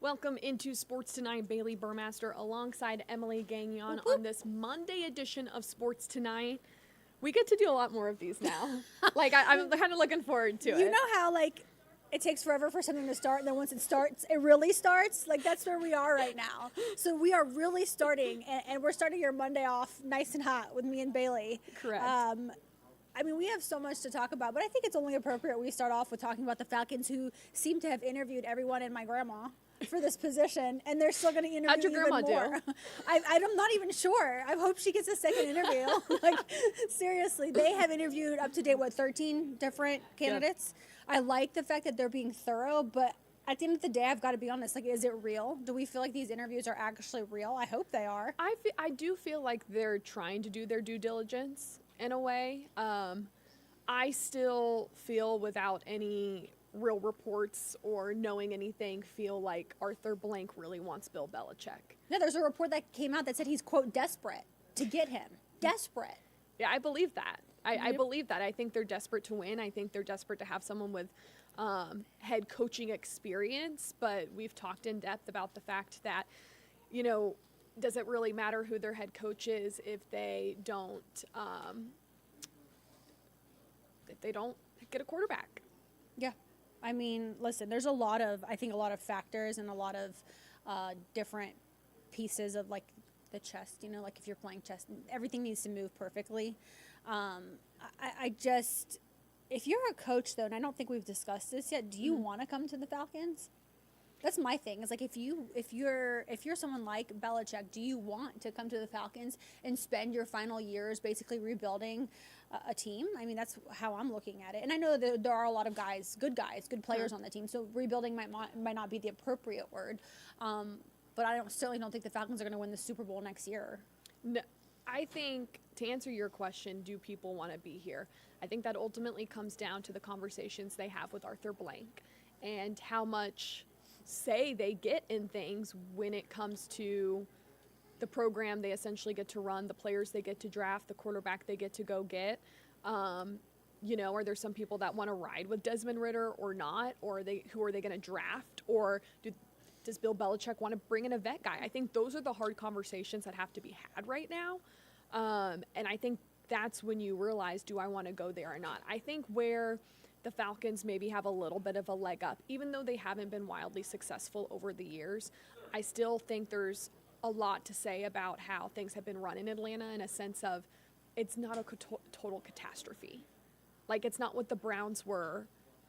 Welcome into Sports Tonight. Bailey Burmaster alongside Emily Gagnon on this Monday edition of Sports Tonight. We get to do a lot more of these now. I'm kind of looking forward to it. You know how, it takes forever for something to start, and then once it starts, it really starts? That's where we are right now. So we are really starting, and we're starting your Monday off nice and hot with me and Bailey. Correct. We have so much to talk about, but I think it's only appropriate we start off with talking about the Falcons, who seem to have interviewed everyone and my grandma for this position, and they're still going to interview How'd your grandma even more. do? I'm not even sure. I hope she gets a second interview. Seriously, they have interviewed up to date, 13 different candidates. Yep. I like the fact that they're being thorough, but at the end of the day, I've got to be honest. Is it real? Do we feel like these interviews are actually real? I hope they are. I do feel like they're trying to do their due diligence in a way. I still feel, without any real reports or knowing anything, feel like Arthur Blank really wants Bill Belichick. No, there's a report that came out that said he's, quote, desperate to get him. Desperate. Yeah, I believe that. I believe that. I think they're desperate to win. I think they're desperate to have someone with head coaching experience. But we've talked in depth about the fact that, does it really matter who their head coach is if they don't get a quarterback? Yeah. Listen, there's a lot of factors and a lot of different pieces of the chess, if you're playing chess, everything needs to move perfectly. If you're a coach though, and I don't think we've discussed this yet, do you want to come to the Falcons? That's my thing. It's if you're someone like Belichick, do you want to come to the Falcons and spend your final years basically rebuilding a team? That's how I'm looking at it. And I know that there are a lot of good players on the team. So rebuilding might not be the appropriate word. But I certainly don't think the Falcons are going to win the Super Bowl next year. No, I think, to answer your question, do people want to be here? I think that ultimately comes down to the conversations they have with Arthur Blank and how much say they get in things when it comes to the program they essentially get to run, the players they get to draft, the quarterback they get to go get. Are there some people that want to ride with Desmond Ridder or not? Or who are they going to draft? Or does Bill Belichick want to bring in a vet guy? I think those are the hard conversations that have to be had right now. And I think that's when you realize, do I want to go there or not? I think where the Falcons maybe have a little bit of a leg up, even though they haven't been wildly successful over the years, I still think there's a lot to say about how things have been run in Atlanta, in a sense of it's not a total catastrophe. It's not what the Browns were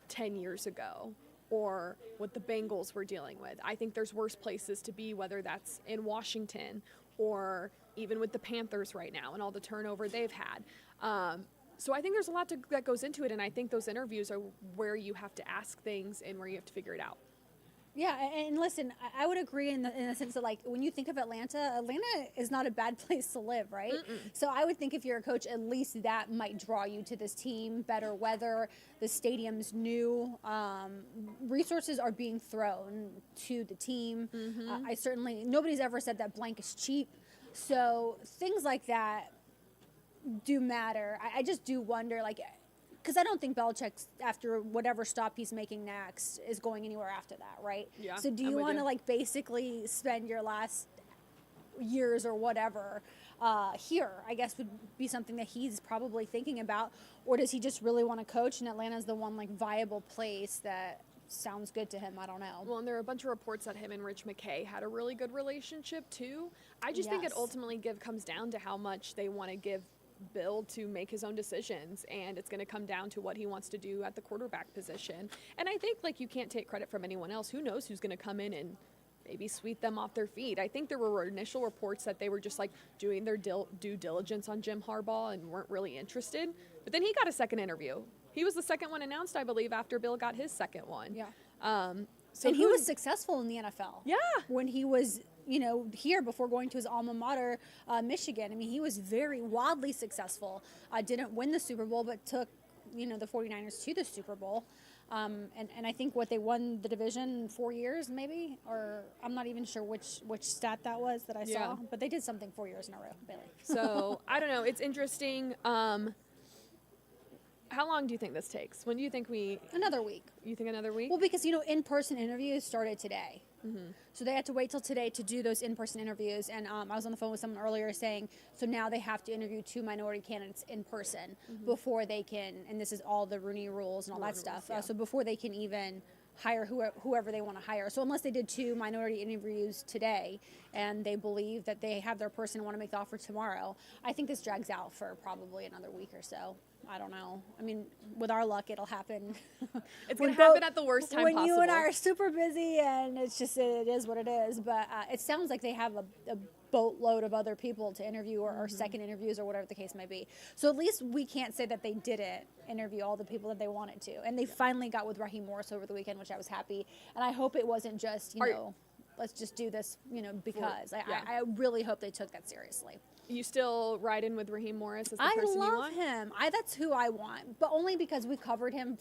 10 years ago or what the Bengals were dealing with. I think there's worse places to be, whether that's in Washington or even with the Panthers right now and all the turnover they've had. So I think there's a lot that goes into it, and I think those interviews are where you have to ask things and where you have to figure it out. Yeah, and listen, I would agree in the sense that, when you think of Atlanta is not a bad place to live, right? Mm-mm. So I would think if you're a coach, at least that might draw you to this team. Better weather, the stadium's new, resources are being thrown to the team. Mm-hmm. Nobody's ever said that Blank is cheap. So things like that do matter. I just do wonder, because I don't think Belichick, after whatever stop he's making next, is going anywhere after that, right? Yeah. So do you want to basically spend your last years or whatever here? I guess would be something that he's probably thinking about, or does he just really want to coach? And Atlanta's the one viable place that sounds good to him. I don't know. Well, and there are a bunch of reports that him and Rich McKay had a really good relationship too. I just think it ultimately comes down to how much they want to give Bill to make his own decisions, and it's going to come down to what he wants to do at the quarterback position. And I think you can't take credit from anyone else. Who knows who's going to come in and maybe sweep them off their feet. I think there were initial reports that they were just doing their due diligence on Jim Harbaugh and weren't really interested. But then he got a second interview. He was the second one announced, I believe, after Bill got his second one. Yeah. And he was successful in the NFL. Yeah. When he was here before going to his alma mater, Michigan. He was very wildly successful. Didn't win the Super Bowl, but took, the 49ers to the Super Bowl. And I think they won the division 4 years, maybe, or I'm not even sure which stat that was that I saw, but they did something 4 years in a row, Bailey. So I don't know. It's interesting. How long do you think this takes? When do you think Another week. You think another week? Well, because, in-person interviews started today. So they had to wait till today to do those in-person interviews. And I was on the phone with someone earlier saying, so now they have to interview 2 minority candidates in person before they can, and this is all the Rooney rules and all that stuff. So before they can even hire whoever they want to hire. So unless they did 2 minority interviews today and they believe that they have their person and want to make the offer tomorrow, I think this drags out for probably another week or so. I don't know. I mean, with our luck, it'll happen. It's going to happen at the worst time when possible. you and I are super busy, and it's just, it is what it is. But it sounds like they have a boatload of other people to interview or second interviews or whatever the case may be. So at least we can't say that they didn't interview all the people that they wanted to. And they finally got with Raheem Morris over the weekend, which I was happy. And I hope it wasn't just, let's just do this, because. I really hope they took that seriously. You still riding with Raheem Morris as the I person you love want? him. That's who I want, but only because we covered him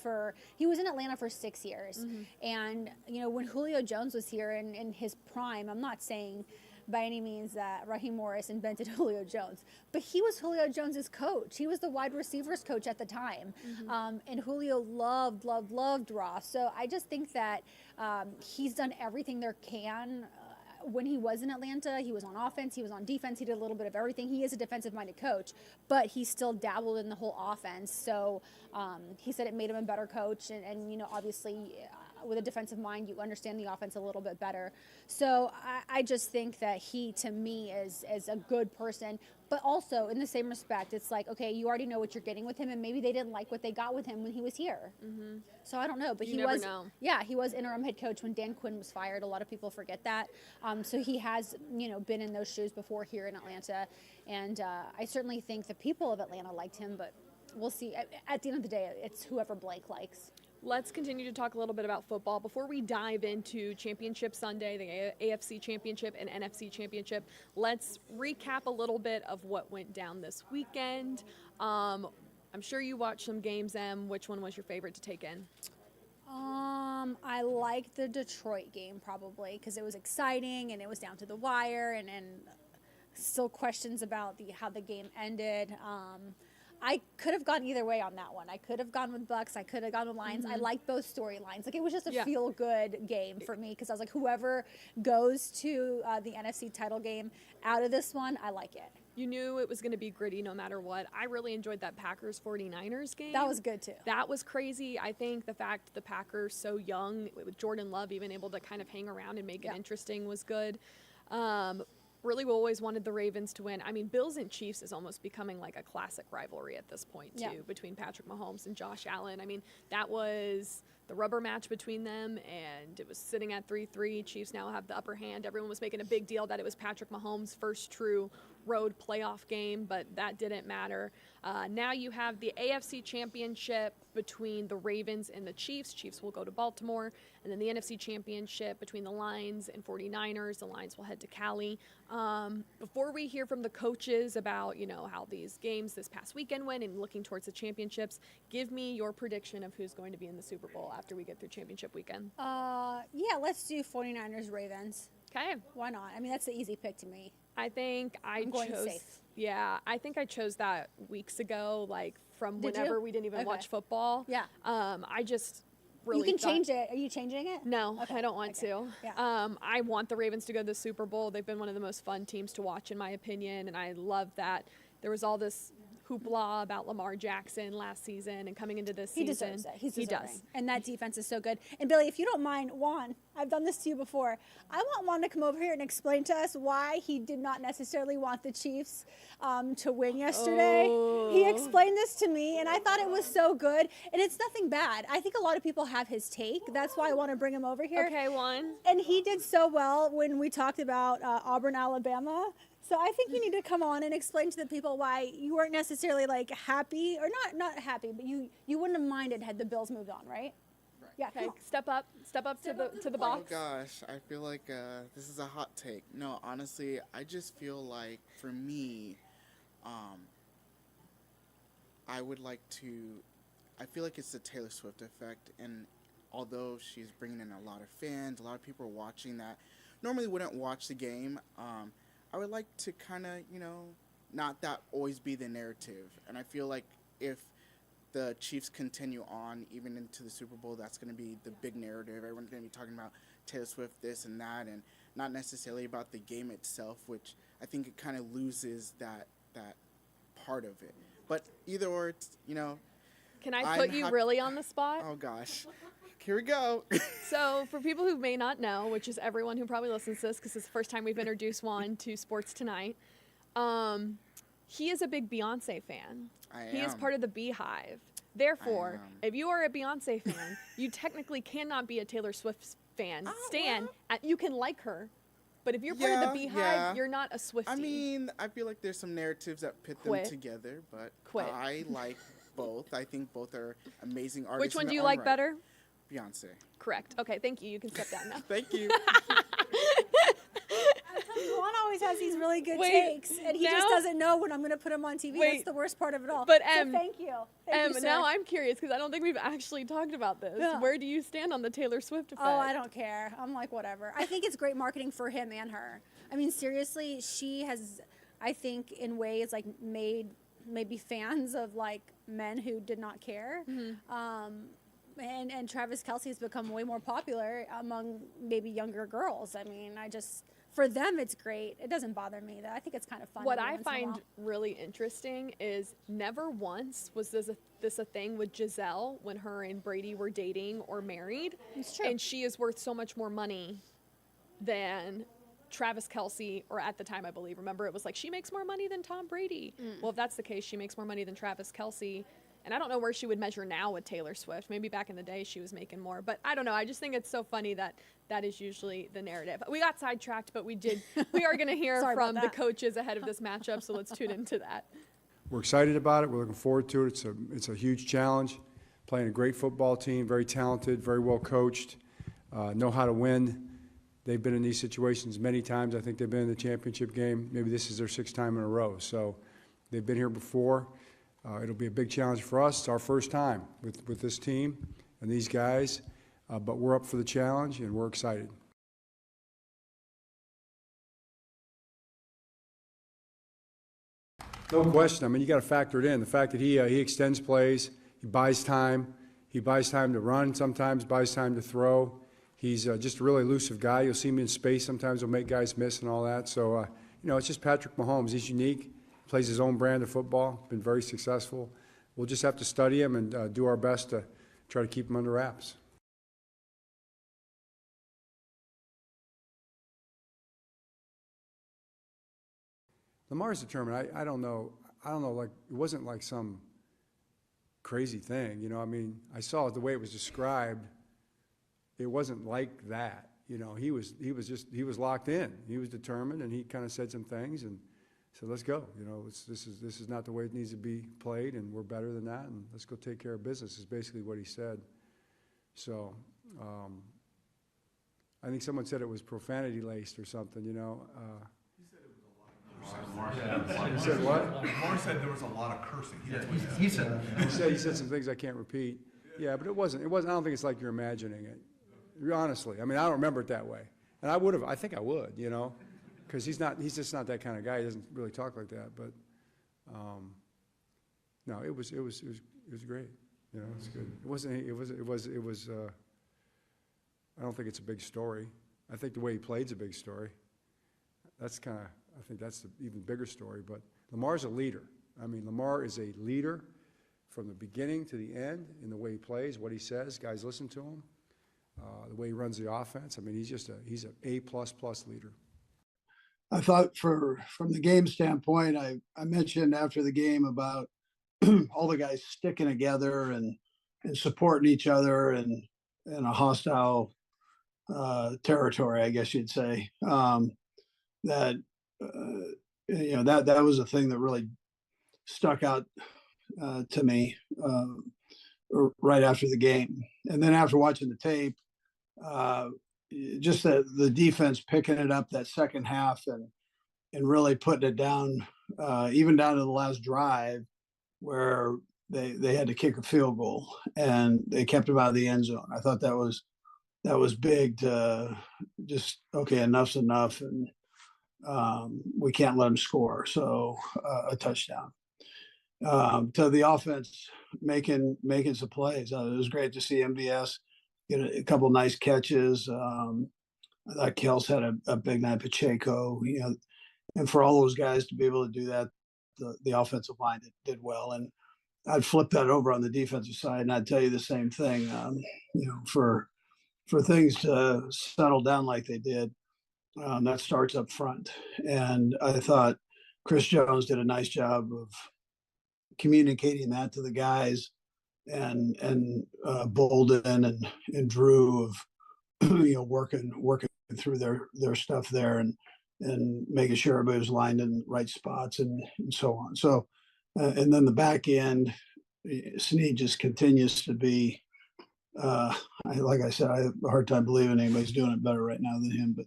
he was in Atlanta for 6 years. And, when Julio Jones was here in his prime, I'm not saying by any means that Raheem Morris invented Julio Jones, but he was Julio Jones's coach. He was the wide receivers coach at the time. And Julio loved Ross. So I just think that he's done everything there can. When he was in Atlanta, he was on offense, he was on defense, he did a little bit of everything. He is a defensive-minded coach, but he still dabbled in the whole offense. So he said it made him a better coach, and obviously with a defensive mind, you understand the offense a little bit better. So I just think that he, to me, is a good person. But also, in the same respect, it's like, okay, you already know what you're getting with him, and maybe they didn't like what they got with him when he was here. So I don't know, but you never know. Yeah, he was interim head coach when Dan Quinn was fired. A lot of people forget that. So he has, been in those shoes before here in Atlanta, and I certainly think the people of Atlanta liked him, but we'll see. At the end of the day, it's whoever Blake likes. Let's continue to talk a little bit about football before we dive into Championship Sunday, the AFC Championship and NFC Championship. Let's recap a little bit of what went down this weekend. I'm sure you watched some games, Em. Which one was your favorite to take in? I liked the Detroit game probably because it was exciting and it was down to the wire, and still questions about how the game ended. I could have gone either way on that one. I could have gone with Bucks. I could have gone with Lions. I liked both storylines. Like, it was just a feel-good game for me because I was like, whoever goes to the NFC title game out of this one, I like it. You knew it was going to be gritty no matter what. I really enjoyed that Packers-49ers game. That was good, too. That was crazy. I think the fact the Packers so young, with Jordan Love even able to kind of hang around and make it interesting was good. Really, we always wanted the Ravens to win. I mean, Bills and Chiefs is almost becoming like a classic rivalry at this point, too, between Patrick Mahomes and Josh Allen. I mean, that was the rubber match between them, and it was sitting at 3-3. Chiefs now have the upper hand. Everyone was making a big deal that it was Patrick Mahomes' first true road playoff game, but that didn't matter. Now you have the AFC Championship between the Ravens and the Chiefs. Chiefs will go to Baltimore. And then the NFC Championship between the Lions and 49ers. The Lions will head to Cali. Before we hear from the coaches about, how these games this past weekend went and looking towards the championships, give me your prediction of who's going to be in the Super Bowl after we get through championship weekend. Let's do 49ers Ravens. Okay. Why not? I mean, that's the easy pick to me. I think I'm going chose. safe. Yeah, I think I chose that weeks ago, like from Did whenever you? we didn't even Okay. watch football. Yeah. I just really You can thought- change it. Are you changing it? No, Okay. I don't want to. Yeah. I want the Ravens to go to the Super Bowl. They've been one of the most fun teams to watch, in my opinion, and I love that there was all this hoopla about Lamar Jackson last season and coming into this He season. deserves it. He's He deserving. does. And that defense is so good. And Billy, if you don't mind, Juan, I've done this to you before. I want Juan to come over here and explain to us why he did not necessarily want the Chiefs to win yesterday. He explained this to me, and I thought it was so good. And it's nothing bad. I think a lot of people have his take. That's why I want to bring him over here. Okay, one. And he did so well when we talked about Auburn, Alabama. So I think you need to come on and explain to the people why you weren't necessarily like happy, or not happy, but you wouldn't have minded had the Bills moved on, right? Right. Yeah. Okay, Come step up to the Oh box. gosh, I feel like this is a hot take. No, honestly, I just feel like for me, I would like to. I feel like it's the Taylor Swift effect, and although she's bringing in a lot of fans, a lot of people are watching that normally wouldn't watch the game. I would like to kind of, not that always be the narrative, and I feel like if the Chiefs continue on even into the Super Bowl, that's going to be the big narrative. Everyone's going to be talking about Taylor Swift this and that, and not necessarily about the game itself, which I think it kind of loses that part of it. But either or, it's, Can I put you really on the spot? Oh gosh, here we go. So for people who may not know, which is everyone who probably listens to this, because it's the first time we've introduced one to Sports Tonight, he is a big Beyonce fan. He is part of the Beehive. Therefore, if you are a Beyonce fan, you technically cannot be a Taylor Swift fan. You can like her, but if you're part of the Beehive, you're not a Swiftie. I mean, I feel like there's some narratives that pit them together, but I like both. I think both are amazing artists. Which one do you like better? Beyonce. Correct. Okay, thank you. You can step down now. Thank you. Juan always has these really good takes, and he just doesn't know when I'm going to put him on TV. That's the worst part of it all. But so thank you. Thank you, sir. Now I'm curious because I don't think we've actually talked about this. Yeah. Where do you stand on the Taylor Swift effect? Oh, I don't care. I'm like, whatever. I think it's great marketing for him and her. I mean, seriously, she has, I think, in ways like made maybe fans of like men who did not care. Mm-hmm. And Travis Kelce has become way more popular among maybe younger girls. I mean, for them, it's great. It doesn't bother me, though. I think it's kind of fun. What I find really interesting is never once was this a thing with Giselle when her and Brady were dating or married. It's true. And she is worth so much more money than Travis Kelce, or at the time, I believe. Remember, it was like, she makes more money than Tom Brady. Well, if that's the case, she makes more money than Travis Kelce. And I don't know where she would measure now with Taylor Swift. Maybe back in the day she was making more. But I don't know. I just think it's so funny that is usually the narrative. We got sidetracked, but we are going to hear from the coaches ahead of this matchup, so let's tune into that. We're excited about it. We're looking forward to it. It's a huge challenge. Playing a great football team, very talented, very well coached, know how to win. They've been in these situations many times. I think they've been in the championship game. Maybe this is their 6th time in a row. So they've been here before. It'll be a big challenge for us. It's our first time with this team and these guys, but we're up for the challenge and we're excited. No question. I mean, you got to factor it in. The fact that he extends plays, he buys time to run sometimes, buys time to throw. He's just a really elusive guy. You'll see him in space. Sometimes he'll make guys miss and all that. So, it's just Patrick Mahomes. He's unique. Plays his own brand of football, been very successful. We'll just have to study him and do our best to try to keep him under wraps. Lamar's determined. I don't know, like, it wasn't like some crazy thing, I mean, I saw it the way it was described. It wasn't like that, he was locked in. He was determined, and he kind of said some things, and so let's go. This is not the way it needs to be played, and we're better than that, and let's go take care of business is basically what he said. So I think someone said it was profanity laced or something. He said what? Lamar said there was a lot of cursing. He said some things I can't repeat. Yeah, but it wasn't. I don't think it's like you're imagining it. Honestly, I mean, I don't remember it that way, and I think I would. Because he's just not that kind of guy. He doesn't really talk like that. But no, it was great. It's good. It was. I don't think it's a big story. I think the way he played's a big story. I think that's the even bigger story. But Lamar's a leader. I mean, Lamar is a leader from the beginning to the end in the way he plays, what he says. Guys listen to him. The way he runs the offense. I mean, he's an A++ leader. I thought from the game standpoint, I mentioned after the game about all the guys sticking together and supporting each other and in a hostile territory, I guess you'd say. That was a thing that really stuck out to me right after the game. And then after watching the tape, just the defense picking it up that second half and really putting it down, even down to the last drive where they had to kick a field goal and they kept them out of the end zone. I thought that was big to just, okay, enough's enough, and we can't let them score. So a touchdown. To the offense making some plays. It was great to see MVS get a couple nice catches. I thought Kels had a big night. Pacheco, and for all those guys to be able to do that, the offensive line did well. And I'd flip that over on the defensive side, and I'd tell you the same thing. For things to settle down like they did, that starts up front. And I thought Chris Jones did a nice job of communicating that to the guys, and Bolden and Drew of working through their stuff there, and making sure everybody was lined in the right spots, and so on. So and then the back end, Snead just continues to be like I said, I have a hard time believing anybody's doing it better right now than him, but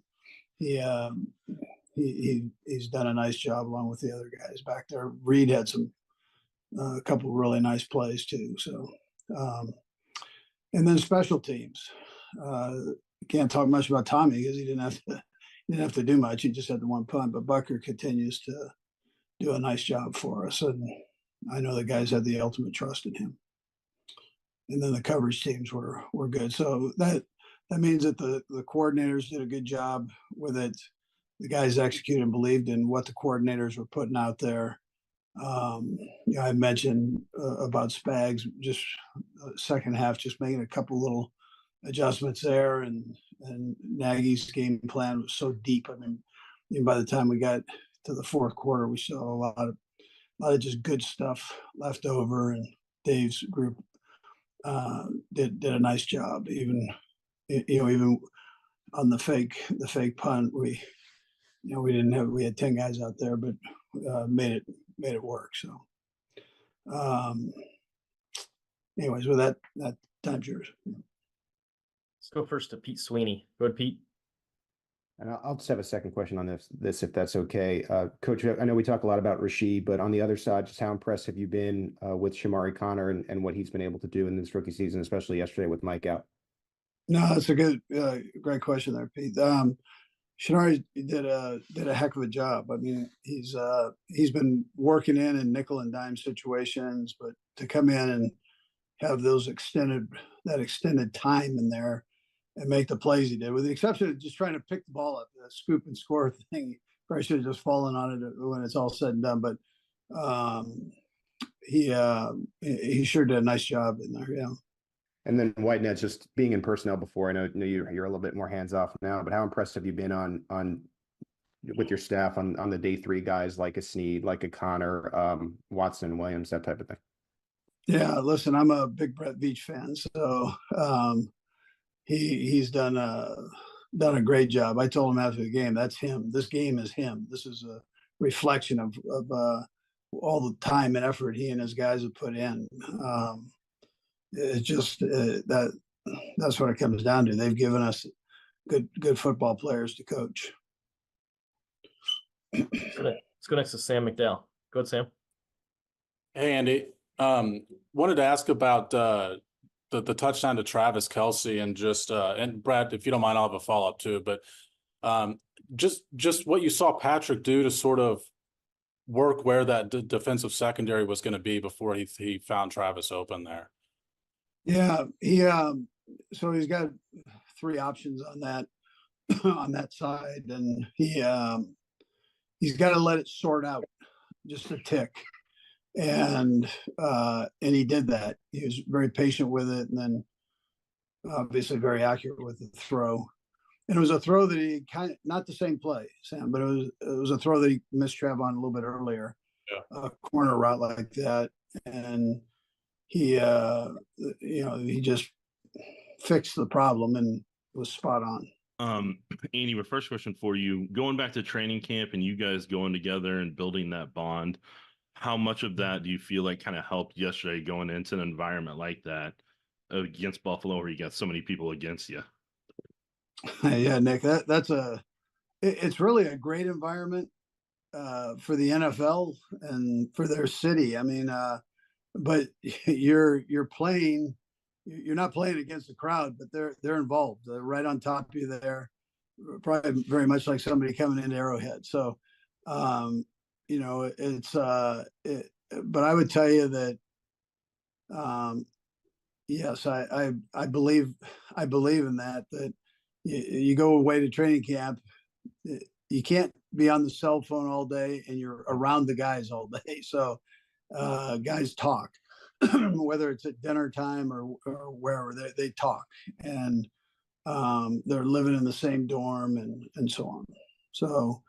he's done a nice job along with the other guys back there. Reed had a couple of really nice plays too. So, and then special teams. Can't talk much about Tommy because he didn't have to do much. He just had the one punt, but Bucker continues to do a nice job for us, and I know the guys had the ultimate trust in him. And then the coverage teams were good. So that means that the coordinators did a good job with it. The guys executed and believed in what the coordinators were putting out there. I mentioned about Spags, just second half, just making a couple little adjustments there, and Nagy's game plan was so deep. I mean, by the time we got to the fourth quarter, we saw a lot of just good stuff left over, and Dave's group did a nice job. Even on the fake punt, we had 10 guys out there, but made it work. So, anyways, with that time's yours. Let's go first to Pete Sweeney. Go ahead, Pete. And I'll just have a second question on this if that's okay. Coach, I know we talk a lot about Rashid, but on the other side, just how impressed have you been with Shamari Connor and what he's been able to do in this rookie season, especially yesterday with Mike out? No, that's a great question there, Pete. Shamari did a heck of a job. I mean, he's been working in nickel and dime situations, but to come in and have that extended time in there and make the plays he did, with the exception of just trying to pick the ball up, the scoop and score thing. Probably should have just fallen on it when it's all said and done. But he sure did a nice job in there. Yeah. And then Whitehead, just being in personnel before, I know you're a little bit more hands off now, but how impressed have you been on with your staff on the day three guys like a Snead, like a Connor, Watson, Williams, that type of thing? Yeah, listen, I'm a big Brett Veach fan, so he's done a great job. I told him after the game, that's him. This game is him. This is a reflection of all the time and effort he and his guys have put in. It's just that's what it comes down to. They've given us good football players to coach. Let's go next to Sam McDowell. Go ahead, Sam. Hey, Andy. Wanted to ask about the touchdown to Travis Kelce, and just and Brad, if you don't mind, I'll have a follow up too. But just what you saw Patrick do to sort of work where that defensive secondary was going to be before he found Travis open there. Yeah, so he's got three options on that side, and he's got to let it sort out just a tick. And he did that. He was very patient with it, and then obviously very accurate with the throw. And it was a throw that he not the same play, Sam, but it was a throw that he missed Trav on a little bit earlier. Yeah. A corner route like that, and he just fixed the problem and was spot on. Andy, my first question for you, going back to training camp and you guys going together and building that bond, how much of that do you feel like kind of helped yesterday going into an environment like that against Buffalo where you got so many people against you? Yeah, Nick, it's really a great environment for the NFL and for their city. I mean, but you're playing, you're not playing against the crowd, but they're involved. They're right on top of you there, probably very much like somebody coming into Arrowhead. So, it's but I would tell you that, yes, I believe in that you go away to training camp, you can't be on the cell phone all day and you're around the guys all day. So guys talk, whether it's at dinner time or wherever, they talk. And they're living in the same dorm and so on. So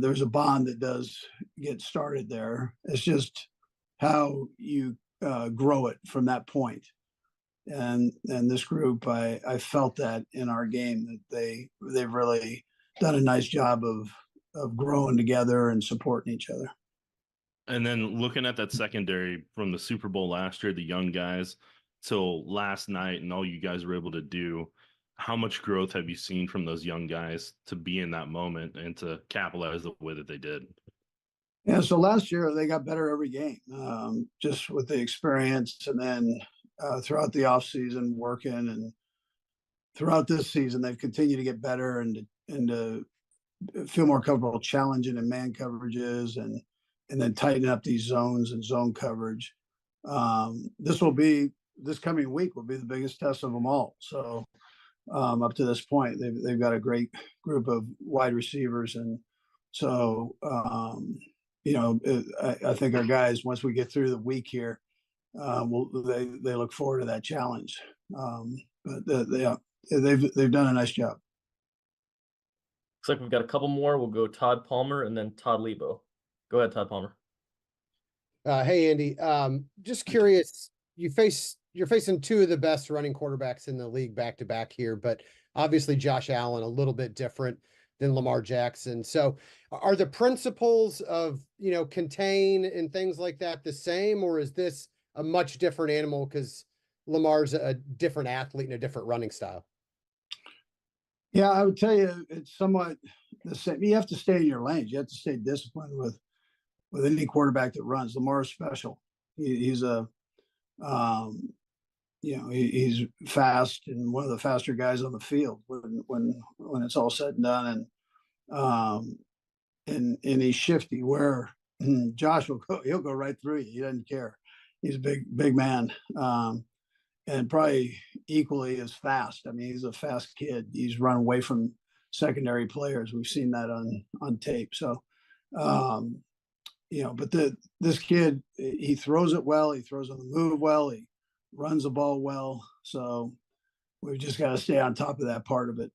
there's a bond that does get started there. It's just how you grow it from that point. And this group, I felt that in our game that they've really done a nice job of growing together and supporting each other. And then looking at that secondary from the Super Bowl last year, the young guys till last night and all you guys were able to do, how much growth have you seen from those young guys to be in that moment and to capitalize the way that they did? Yeah, so last year they got better every game, just with the experience, and then throughout the offseason working, and throughout this season they've continued to get better and to feel more comfortable challenging in man coverages and then tighten up these zones and zone coverage. This coming week will be the biggest test of them all. So up to this point, they've got a great group of wide receivers, and so I think our guys, once we get through the week here, they look forward to that challenge. But they've done a nice job. Looks like we've got a couple more. We'll go Todd Palmer and then Todd Lebo. Go ahead, Todd Palmer. Hey, Andy. Just curious, you're facing two of the best running quarterbacks in the league back to back here, but obviously Josh Allen a little bit different than Lamar Jackson. So are the principles of, contain and things like that the same, or is this a much different animal because Lamar's a different athlete and a different running style? Yeah, I would tell you it's somewhat the same. You have to stay in your lanes. You have to stay disciplined with any quarterback that runs. Lamar's special. He's he's fast and one of the faster guys on the field when it's all said and done. And he's shifty, where Josh he'll go right through you. He doesn't care. He's a big man. And probably equally as fast. I mean, he's a fast kid. He's run away from secondary players. We've seen that on tape. So, but this kid, he throws it well. He throws on the move well. He runs the ball well. So we've just got to stay on top of that part of it,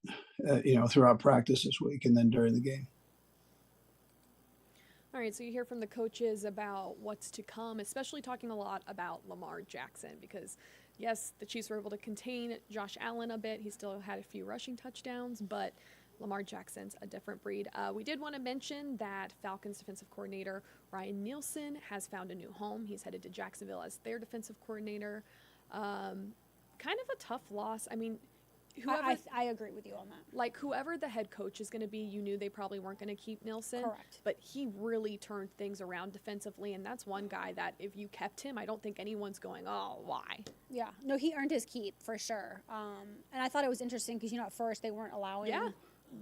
throughout practice this week and then during the game. All right, so you hear from the coaches about what's to come, especially talking a lot about Lamar Jackson, because yes, the Chiefs were able to contain Josh Allen a bit. He still had a few rushing touchdowns, but Lamar Jackson's a different breed. We did want to mention that Falcons defensive coordinator Ryan Nielsen has found a new home. He's headed to Jacksonville as their defensive coordinator. Kind of a tough loss. I mean, I agree with you on that. Like, whoever the head coach is going to be, you knew they probably weren't going to keep Nielsen. Correct. But he really turned things around defensively, and that's one guy that if you kept him, I don't think anyone's going, oh, why? Yeah. No, he earned his keep for sure. And I thought it was interesting because, at first they weren't allowing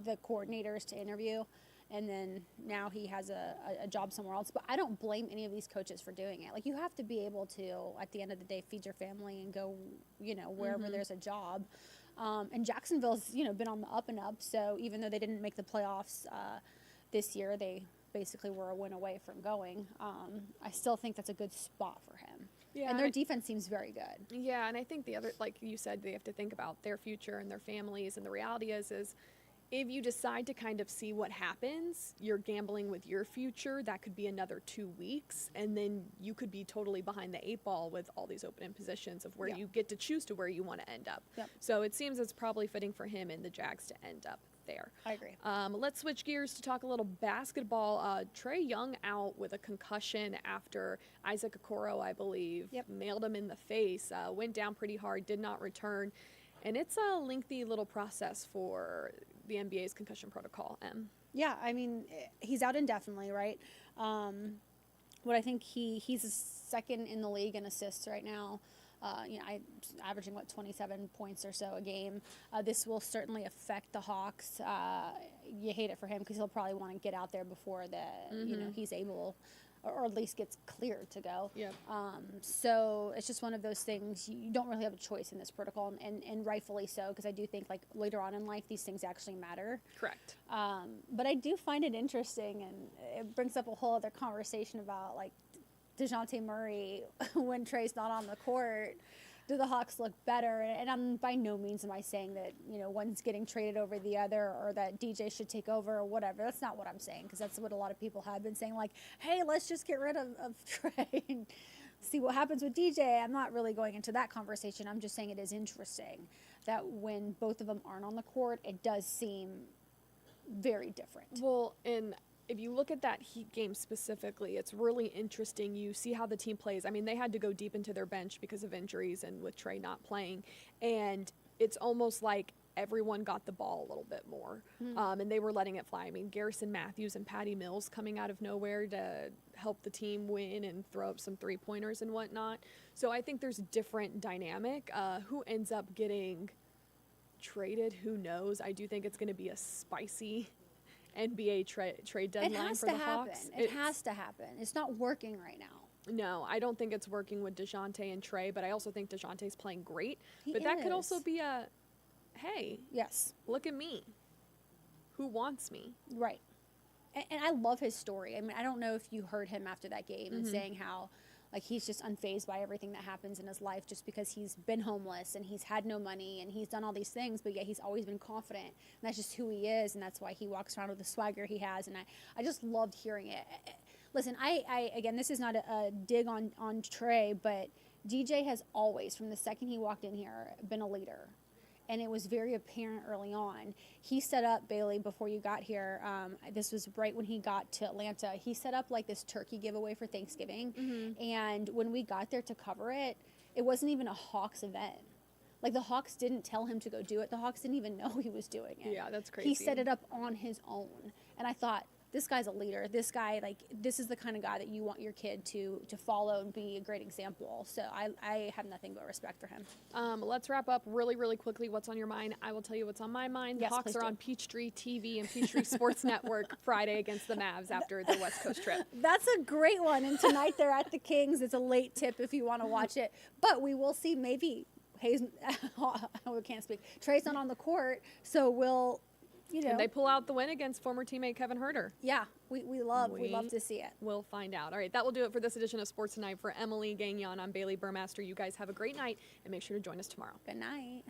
the coordinators to interview, and then now he has a job somewhere else. But I don't blame any of these coaches for doing it. Like, you have to be able to, at the end of the day, feed your family and go, wherever there's a job. And Jacksonville's, been on the up and up. So even though they didn't make the playoffs this year, they basically were a win away from going. I still think that's a good spot for him. Yeah, and their defense seems very good. Yeah, and I think the other, like you said, they have to think about their future and their families. And the reality is if you decide to kind of see what happens, you're gambling with your future. That could be another 2 weeks, and then you could be totally behind the 8 ball with all these open positions of where you get to choose to where you want to end up. Yep. So it seems it's probably fitting for him and the Jags to end up there. I agree. Let's switch gears to talk a little basketball. Trae Young out with a concussion after Isaac Okoro, I believe, nailed him in the face, went down pretty hard, did not return. And it's a lengthy little process for the NBA's concussion protocol. Yeah, I mean, he's out indefinitely, right? What I think he's second in the league in assists right now. Averaging 27 points or so a game. This will certainly affect the Hawks. You hate it for him because he'll probably want to get out there before he's able or at least gets cleared to go. Yep. So it's just one of those things. You don't really have a choice in this protocol, and rightfully so, because I do think like later on in life these things actually matter. Correct. But I do find it interesting, and it brings up a whole other conversation about like DeJounte Murray when Trey's not on the court. Do the Hawks look better? And I'm by no means am I saying that, you know, one's getting traded over the other or that DJ should take over or whatever. That's not what I'm saying, because that's what a lot of people have been saying, like, hey, let's just get rid of Trey and see what happens with DJ. I'm not really going into that conversation. I'm just saying it is interesting that when both of them aren't on the court, it does seem very different. Well, and if you look at that Heat game specifically, it's really interesting. You see how the team plays. I mean, they had to go deep into their bench because of injuries and with Trey not playing. And it's almost like everyone got the ball a little bit more. And they were letting it fly. I mean, Garrison Matthews and Patty Mills coming out of nowhere to help the team win and throw up some three-pointers and whatnot. So I think there's a different dynamic. Who ends up getting traded, who knows? I do think it's going to be a spicy NBA trade deadline for the Hawks. It has to happen. It's not working right now. No, I don't think it's working with DeJounte and Trey, but I also think DeJounte's playing great. He That could also is. be a, hey, Yes, look at me. Who wants me? right. And I love his story. I mean, I don't know if you heard him after that game and saying how, like, he's just unfazed by everything that happens in his life just because he's been homeless and he's had no money and he's done all these things, but yet he's always been confident. And that's just who he is, and that's why he walks around with the swagger he has. And I just loved hearing it. Listen, I again, this is not a dig on Trey, but DJ has always, from the second he walked in here, been a leader. And it was very apparent early on. He set up, Bailey, before you got here, this was right when he got to Atlanta, he set up like this turkey giveaway for Thanksgiving. And when we got there to cover it, it wasn't even a Hawks event. Like, the Hawks didn't tell him to go do it. The Hawks didn't even know he was doing it. Yeah, that's crazy. He set it up on his own. And I thought, this guy's a leader. This guy, like, this is the kind of guy that you want your kid to follow and be a great example. So I have nothing but respect for him. Let's wrap up really, really quickly. What's on your mind? I will tell you what's on my mind. Yes, the Hawks please are do. on Peachtree TV and Peachtree Sports Network Friday against the Mavs after their West Coast trip. That's a great one. And tonight they're at the Kings. It's a late tip if you want to watch it. But we will see maybe Hayes, we can't speak. Trey's not on the court, so we'll, you know. And they pull out the win against former teammate Kevin Herter. Yeah, we love to see it. We'll find out. All right, that will do it for this edition of Sports Tonight. For Emily Gagnon, I'm Bailey Burmaster. You guys have a great night, and make sure to join us tomorrow. Good night.